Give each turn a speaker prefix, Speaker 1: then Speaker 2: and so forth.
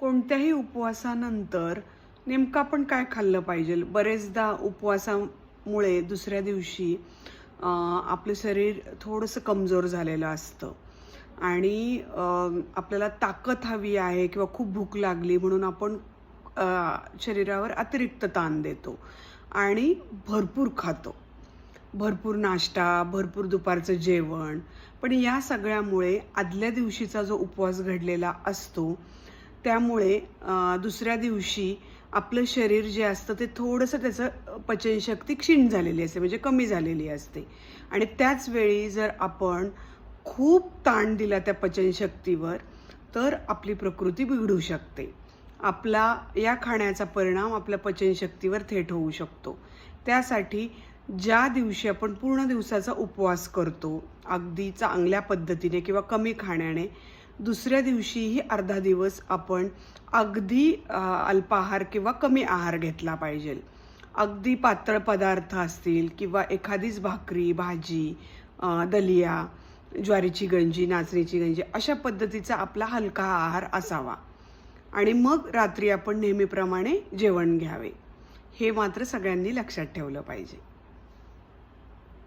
Speaker 1: कोणत्याही उपवासानंतर नेमकं आपण काय खाल्लं पाहिजे? बरेचदा उपवासामुळे दुसऱ्या दिवशी आपलं शरीर थोडंसं कमजोर झालेलं असतं आणि आपल्याला ताकद हवी आहे किंवा खूप भूक लागली म्हणून आपण शरीरावर अतिरिक्त ताण देतो आणि भरपूर खातो. भरपूर नाश्ता, भरपूर दुपारचं जेवण. पण या सगळ्यामुळे आदल्या दिवशीचा जो उपवास घडलेला असतो, त्यामुळे दुसऱ्या दिवशी आपलं शरीर जे असतं ते थोडंसं त्याचं पचनशक्ती क्षीण झालेली असते, म्हणजे कमी झालेली असते. आणि त्याच वेळी जर आपण खूप ताण दिला त्या पचनशक्तीवर, तर आपली प्रकृती बिघडू शकते. आपला या खाण्याचा परिणाम आपल्या पचनशक्तीवर थेट होऊ शकतो. त्यासाठी ज्या दिवशी आपण पूर्ण दिवसाचा उपवास करतो, अगदी चांगल्या पद्धतीने किंवा कमी खाण्याने, दुसऱ्या दिवशीही अर्धा दिवस आपण अगदी अल्पाहार किंवा कमी आहार घेतला पाहिजे. अगदी पातळ पदार्थ असतील किंवा एखादीच भाकरी, भाजी, दलिया, ज्वारीची गंजी, नाचणीची गंजी अशा पद्धतीचा आपला हलका आहार असावा. आणि मग रात्री आपण नेहमीप्रमाणे जेवण घ्यावे. हे मात्र सगळ्यांनी लक्षात ठेवलं पाहिजे.